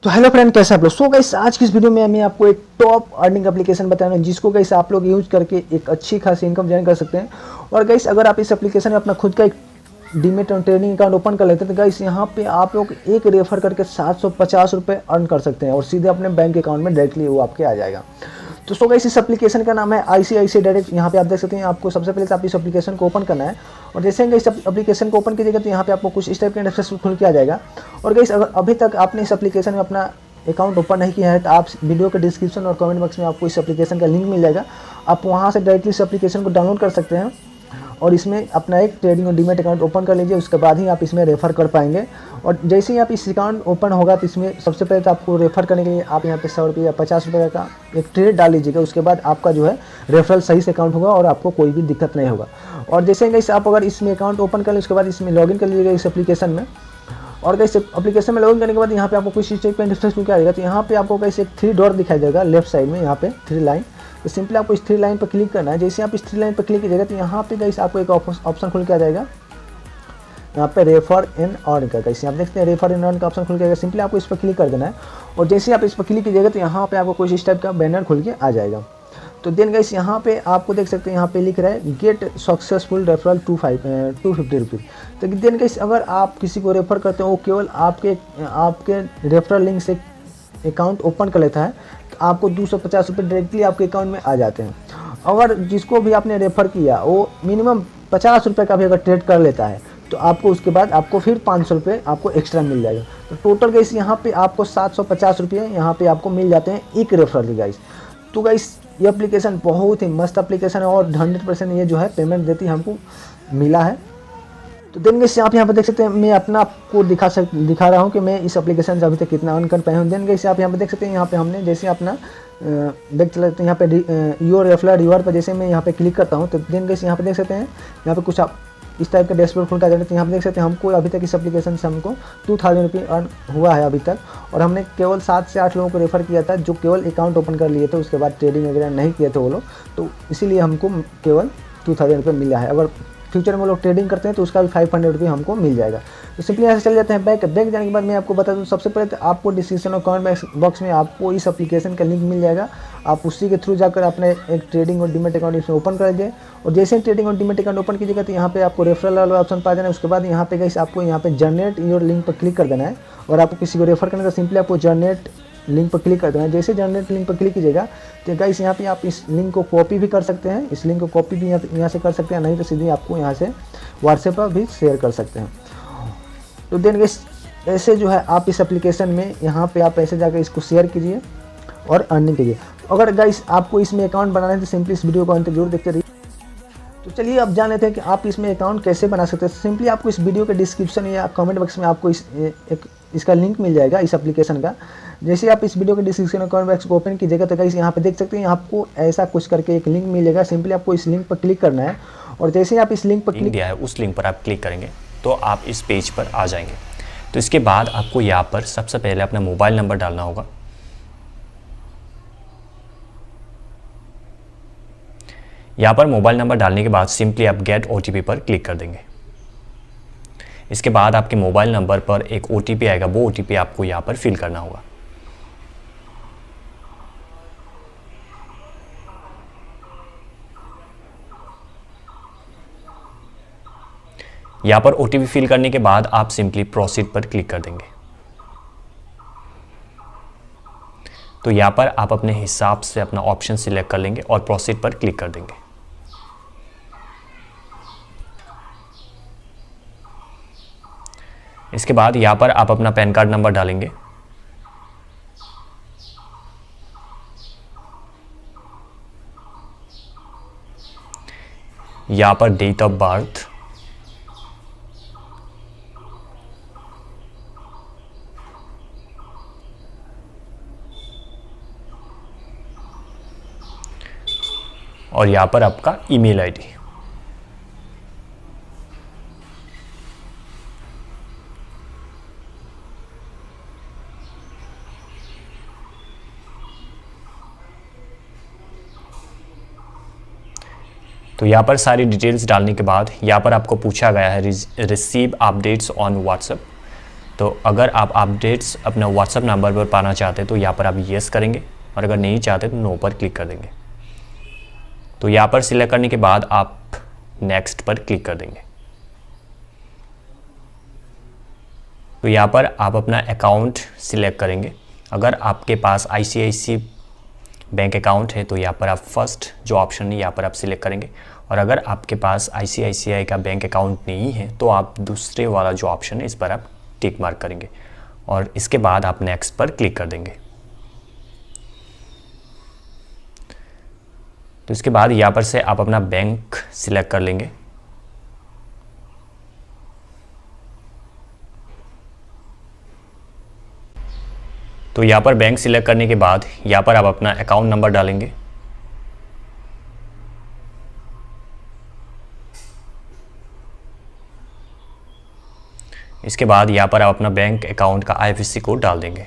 तो hello friend, कैसे आप लोग। सो गाइस, आज की इस वीडियो में मैं आपको एक टॉप अर्निंग एप्लीकेशन बता रहा हूँ जिसको गाइस आप लोग यूज करके एक अच्छी खासी इनकम जनरेट कर सकते हैं। और गाइस, अगर आप इस एप्लीकेशन में अपना खुद का एक डीमेट और ट्रेडिंग अकाउंट ओपन कर लेते हैं तो गाइस यहाँ पे आप लोग एक रेफर करके 750 रुपये अर्न कर सकते हैं और सीधे अपने बैंक अकाउंट में डायरेक्टली वो आपके आ जाएगा। तो सो गाइस, इस एप्लीकेशन का नाम है icici डायरेक्ट। यहाँ पे आप देख सकते हैं, आपको सबसे पहले तो आप इस एप्लीकेशन को ओपन करना है और जैसे इस एप्लीकेशन को ओपन कीजिएगा तो यहाँ पे आपको कुछ इस टाइप का इंटरफेस खुल के आ जाएगा। और गाइस, अगर अभी तक आपने इस एप्लीकेशन में अपना अकाउंट ओपन नहीं किया है तो आप वीडियो के डिस्क्रिप्शन और कमेंट बॉक्स में आपको इस एप्लीकेशन का लिंक मिल जाएगा। आप वहाँ से डायरेक्टली इस एप्लीकेशन को डाउनलोड कर सकते हैं और इसमें अपना एक ट्रेडिंग और डीमेट अकाउंट ओपन कर लीजिए। उसके बाद ही आप इसमें रेफ़र कर पाएंगे। और जैसे ही आप इस अकाउंट ओपन होगा तो इसमें सबसे पहले तो आपको रेफ़र करने के लिए आप यहाँ पे 100 रुपये या 50 रुपये का एक ट्रेड डाल लीजिएगा। उसके बाद आपका जो है रेफरल सही से अकाउंट होगा और आपको कोई भी दिक्कत नहीं होगा। और जैसे गाइस, आप अगर इसमें अकाउंट ओपन कर लें उसके बाद इसमें लॉगिन कर लीजिएगा इस एप्लीकेशन में। और गाइस, एप्लीकेशन में लॉगिन करने के बाद यहाँ पे आपको कुछ टाइप का इंटरफेस खुल के आ जाएगा। तो यहाँ पे आपको गाइस एक 3 डॉट दिखाई देगा लेफ्ट साइड में, यहाँ पे 3 लाइन। तो सिंपली आपको इस 3 लाइन पर क्लिक करना है। जैसे आप इस 3 लाइन पर क्लिक कीजिएगा तो यहाँ पे गाइस आपको एक ऑप्शन खुल के आ जाएगा, यहाँ पे रेफर एंड अर्न का। गाइस आप देखते हैं रेफर एंड अर्न का ऑप्शन खुल के आएगा। सिंपली आपको इस पर क्लिक कर देना है और जैसे आप इस पर क्लिक कीजिएगा तो यहाँ पे आपको कुछ इस टाइप का बैनर खुल के आ जाएगा। तो देन गाइस, यहाँ पे आपको देख सकते हैं, यहाँ पे लिख रहा है गेट सक्सेसफुल रेफरल 250 रुपीज़। तो देन गाइस, अगर आप किसी को रेफर करते हो वो केवल आपके रेफरल लिंक से अकाउंट ओपन कर लेता है तो आपको 250 रुपये डायरेक्टली आपके अकाउंट में आ जाते हैं। अगर जिसको भी आपने रेफ़र किया वो मिनिमम 50 रुपये का भी अगर ट्रेड कर लेता है तो आपको उसके बाद आपको फिर 500 रुपये आपको एक्स्ट्रा मिल जाएगा। तो टोटल गाइस यहाँ पे आपको 750 रुपये यहाँ पे आपको मिल जाते हैं एक रेफरल के गाइस। तो गाइस, ये एप्लीकेशन बहुत ही मस्त एप्लीकेशन है और 100% ये जो है पेमेंट देती हमको मिला है। तो देन गाइस, आप यहाँ पे देख सकते हैं, मैं अपना आपको दिखा रहा हूँ कि मैं इस एप्लीकेशन से अभी तक कितना अर्न कर पाया हूँ। देन गाइस, आप यहाँ पे देख सकते हैं, यहाँ पे हमने जैसे अपना देख चलते हैं, यहाँ पे योर रेफरल रिवॉर्ड पर जैसे मैं यहाँ पे क्लिक करता हूँ तो देन गाइस यहाँ पे देख सकते हैं, यहाँ पे कुछ आप इस टाइप का डैशबोर्ड खुल के आ जाएगा। तो यहाँ पे देख सकते हैं हमको अभी तक इस एप्लीकेशन से हमको 2000 रुपये अर्न हुआ है अभी तक। और हमने केवल 7 से 8 लोगों को रेफ़र किया था जो केवल अकाउंट ओपन कर लिए थे, उसके बाद ट्रेडिंग वगैरह नहीं किए थे वो लोग, तो इसीलिए हमको केवल 2000 रुपये मिला है। अगर फ्यूचर में वो लोग ट्रेडिंग करते हैं तो उसका भी 500 रुपये हमको मिल जाएगा। तो सिंपली यहाँ से चले जाते हैं बैक जाने के बाद मैं आपको बता दूँ, सबसे पहले तो आपको डिस्क्रिप्शन और कमेंट बॉक्स में आपको इस एप्लीकेशन का लिंक मिल जाएगा। आप उसी के थ्रू जाकर अपने एक ट्रेडिंग और डीमेट अकाउंट इसमें ओपन कर लीजिए। और जैसे ही ट्रेडिंग और डीमेट अकाउंट ओपन कीजिएगा तो यहाँ पे आपको रेफरल वाला ऑप्शन पा जाना है। उसके बाद यहाँ पे गाइस आपको यहाँ पे जनरेट योर लिंक पर क्लिक कर देना है और आपको किसी को रेफर करना है तो सिंपली आपको जनरेट लिंक पर क्लिक कर देना है। जैसे जनरेट लिंक पर क्लिक कीजिएगा तो गाइस यहाँ पे आप इस लिंक को कॉपी भी कर सकते हैं, इस लिंक को कॉपी भी यहाँ से कर सकते हैं, नहीं तो सीधे आपको यहाँ से व्हाट्सएप पर भी शेयर कर सकते हैं। तो देन गाइस, ऐसे जो है आप इस एप्लीकेशन में यहाँ पे आप ऐसे जाकर इसको शेयर कीजिए और अर्निंग कीजिए। तो अगर गाइस आपको इसमें अकाउंट बनाना है तो सिंपली इस वीडियो को अंत तक जरूर देखते रहिए। तो चलिए अब जान लेते हैं कि आप इसमें अकाउंट कैसे बना सकते हैं। सिंपली आपको इस वीडियो के डिस्क्रिप्शन या कमेंट बॉक्स में आपको इसका लिंक मिल जाएगा इस एप्लीकेशन का। जैसे आप इस वीडियो के डिस्क्रिप्शन और कमेंट बॉक्स को ओपन कीजिएगा तो गाइस यहाँ पे देख सकते हैं, आपको ऐसा कुछ करके एक लिंक मिलेगा। सिंपली आपको इस लिंक पर क्लिक करना है और जैसे ही आप इस लिंक पर क्लिक दिया है उस लिंक पर आप क्लिक करेंगे तो आप इस पेज पर आ जाएंगे। तो इसके बाद आपको यहाँ पर सबसे पहले अपना मोबाइल नंबर डालना होगा। यहाँ पर मोबाइल नंबर डालने के बाद सिंपली आप गेट ओटीपी पर क्लिक कर देंगे। इसके बाद आपके मोबाइल नंबर पर एक ओटीपी आएगा, वो ओटीपी आपको यहाँ पर फिल करना होगा। यहाँ पर ओटीपी फिल करने के बाद आप सिंपली प्रोसीड पर क्लिक कर देंगे। तो यहाँ पर आप अपने हिसाब से अपना ऑप्शन सिलेक्ट कर लेंगे और प्रोसीड पर क्लिक कर देंगे। इसके बाद यहाँ पर आप अपना पैन कार्ड नंबर डालेंगे। यहाँ पर डेट ऑफ बर्थ, और यहाँ पर आपका ईमेल आईडी। तो यहाँ पर सारी डिटेल्स डालने के बाद यहाँ पर आपको पूछा गया है रिसीव अपडेट्स ऑन व्हाट्सएप। तो अगर आप अपडेट्स अपना व्हाट्सएप नंबर पर पाना चाहते हैं तो यहाँ पर आप येस करेंगे, और अगर नहीं चाहते तो नो पर क्लिक कर देंगे। तो यहाँ पर सिलेक्ट करने के बाद आप नेक्स्ट पर क्लिक कर देंगे। तो यहाँ पर आप अपना अकाउंट सिलेक्ट करेंगे। अगर आपके पास आईसीआईसी बैंक अकाउंट है तो यहाँ पर आप फर्स्ट जो ऑप्शन है यहाँ पर आप सिलेक्ट करेंगे, और अगर आपके पास आईसीआईसीआई का बैंक अकाउंट नहीं है तो आप दूसरे वाला जो ऑप्शन है इस पर आप टिक मार्क करेंगे, और इसके बाद आप नेक्स्ट पर क्लिक कर देंगे। तो इसके बाद यहाँ पर से आप अपना बैंक सिलेक्ट कर लेंगे। तो यहाँ पर बैंक सिलेक्ट करने के बाद यहाँ पर आप अपना अकाउंट नंबर डालेंगे। इसके बाद यहाँ पर आप अपना बैंक अकाउंट का आईएफएससी कोड डाल देंगे।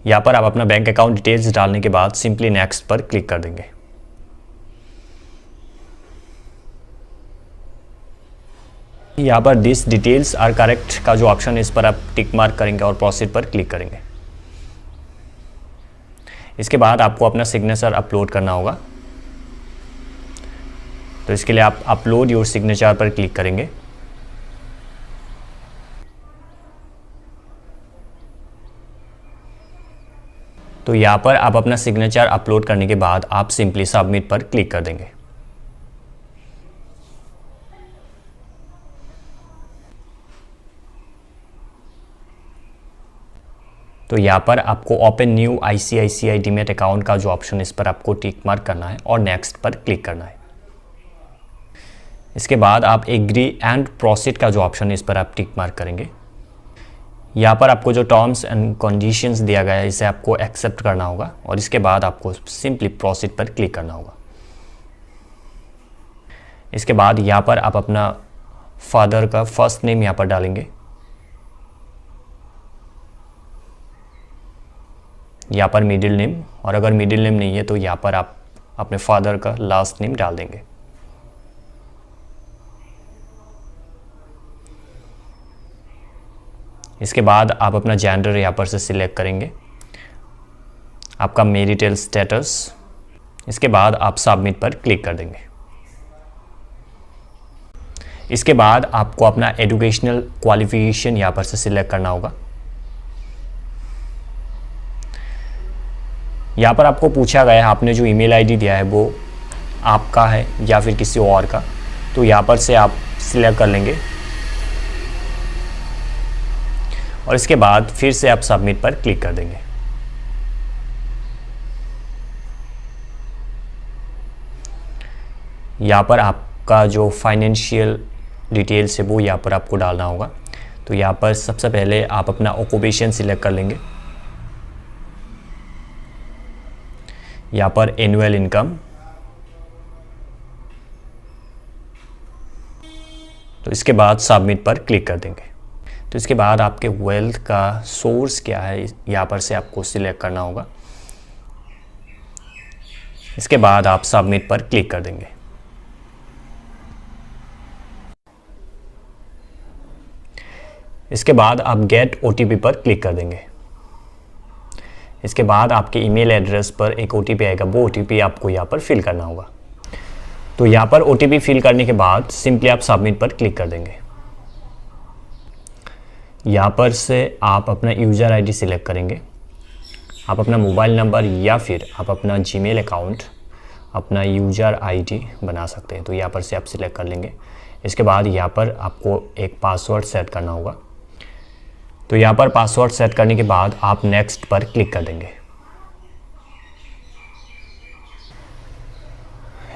यहाँ पर आप अपना बैंक अकाउंट डिटेल्स डालने के बाद सिंपली नेक्स्ट पर क्लिक कर देंगे। यहाँ पर दिस डिटेल्स आर करेक्ट का जो ऑप्शन है इस पर आप टिक मार्क करेंगे और प्रोसीड पर क्लिक करेंगे। इसके बाद आपको अपना सिग्नेचर अपलोड करना होगा। तो इसके लिए आप अपलोड योर सिग्नेचर पर क्लिक करेंगे। तो यहाँ पर आप अपना सिग्नेचर अपलोड करने के बाद आप सिंपली सबमिट पर क्लिक कर देंगे। तो यहाँ पर आपको open new ICICI demat account का जो ऑप्शन है इस पर आपको टिक मार्क करना है और नेक्स्ट पर क्लिक करना है। इसके बाद आप एग्री एंड प्रोसीड का जो ऑप्शन है इस पर आप टिक मार्क करेंगे। यहाँ पर आपको जो टर्म्स एंड कंडीशंस दिया गया है इसे आपको एक्सेप्ट करना होगा, और इसके बाद आपको सिंपली प्रोसीड पर क्लिक करना होगा। इसके बाद यहाँ पर आप अपना फादर का फर्स्ट नेम यहाँ पर डालेंगे। यहाँ पर मिडिल नेम, और अगर मिडिल नेम नहीं है तो यहाँ पर आप अपने फादर का लास्ट नेम डाल देंगे। इसके बाद आप अपना जेंडर यहाँ पर से सिलेक्ट करेंगे, आपका मैरिटल स्टेटस। इसके बाद आप सबमिट पर क्लिक कर देंगे। इसके बाद आपको अपना एजुकेशनल क्वालिफिकेशन यहाँ पर से सिलेक्ट करना होगा। यहाँ पर आपको पूछा गया है आपने जो ईमेल आईडी दिया है वो आपका है या फिर किसी और का, तो यहाँ पर से आप सिलेक्ट कर लेंगे, और इसके बाद फिर से आप सबमिट पर क्लिक कर देंगे। यहाँ पर आपका जो फाइनेंशियल डिटेल्स है वो यहाँ पर आपको डालना होगा। तो यहाँ पर सबसे पहले आप अपना ऑक्यूपेशन सिलेक्ट कर लेंगे। यहाँ पर एनुअल इनकम, तो इसके बाद सबमिट पर क्लिक कर देंगे। तो इसके बाद आपके वेल्थ का सोर्स क्या है यहाँ पर से आपको सिलेक्ट करना होगा। इसके बाद आप सबमिट पर क्लिक कर देंगे। इसके बाद आप गेट ओटीपी पर क्लिक कर देंगे। इसके बाद आपके ईमेल एड्रेस पर एक ओटीपी आएगा, वो ओटीपी आपको यहाँ पर फिल करना होगा। तो यहाँ पर ओटीपी फिल करने के बाद सिंपली आप सबमिट पर क्लिक कर देंगे। यहाँ पर से आप अपना यूज़र आईडी सिलेक्ट करेंगे। आप अपना मोबाइल नंबर या फिर आप अपना जीमेल अकाउंट अपना यूज़र आईडी बना सकते हैं, तो यहाँ पर से आप सिलेक्ट कर लेंगे। इसके बाद यहाँ पर आपको एक पासवर्ड सेट करना होगा। तो यहाँ पर पासवर्ड सेट करने के बाद आप नेक्स्ट पर क्लिक कर देंगे।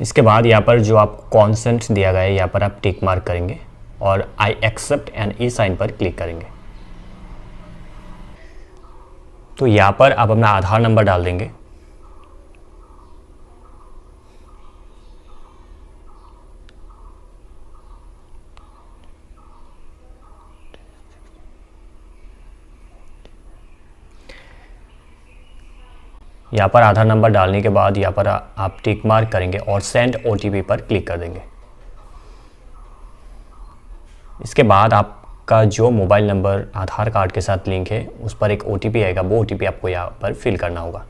इसके बाद यहाँ पर जो आपको कॉन्सेंट दिया गया है यहाँ पर आप टिक मार्क करेंगे और I accept and E sign पर क्लिक करेंगे। तो यहाँ पर आप अपना आधार नंबर डाल देंगे। यहाँ पर आधार नंबर डालने के बाद यहाँ पर आप टिक मार्क करेंगे और सेंड OTP पर क्लिक कर देंगे। इसके बाद आपका जो मोबाइल नंबर आधार कार्ड के साथ लिंक है उस पर एक OTP आएगा, वो OTP आपको यहाँ पर फिल करना होगा।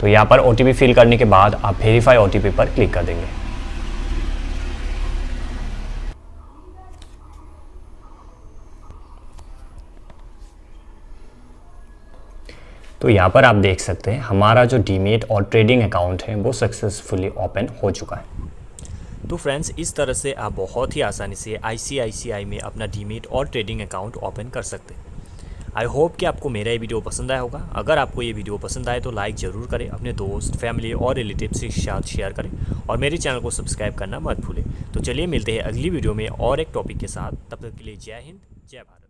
तो यहाँ पर OTP फिल करने के बाद आप वेरीफाई OTP पर क्लिक कर देंगे। तो यहाँ पर आप देख सकते हैं हमारा जो डीमेट और ट्रेडिंग अकाउंट है वो सक्सेसफुली ओपन हो चुका है। तो फ्रेंड्स, इस तरह से आप बहुत ही आसानी से ICICI में अपना डीमेट और ट्रेडिंग अकाउंट ओपन कर सकते हैं। आई होप कि आपको मेरा ये वीडियो पसंद आया होगा। अगर आपको ये वीडियो पसंद आए तो लाइक ज़रूर करें, अपने दोस्त, फैमिली और रिलेटिव्स के साथ शेयर करें और मेरे चैनल को सब्सक्राइब करना मत भूलें। तो चलिए मिलते हैं अगली वीडियो में और एक टॉपिक के साथ। तब तक के लिए जय हिंद, जय भारत।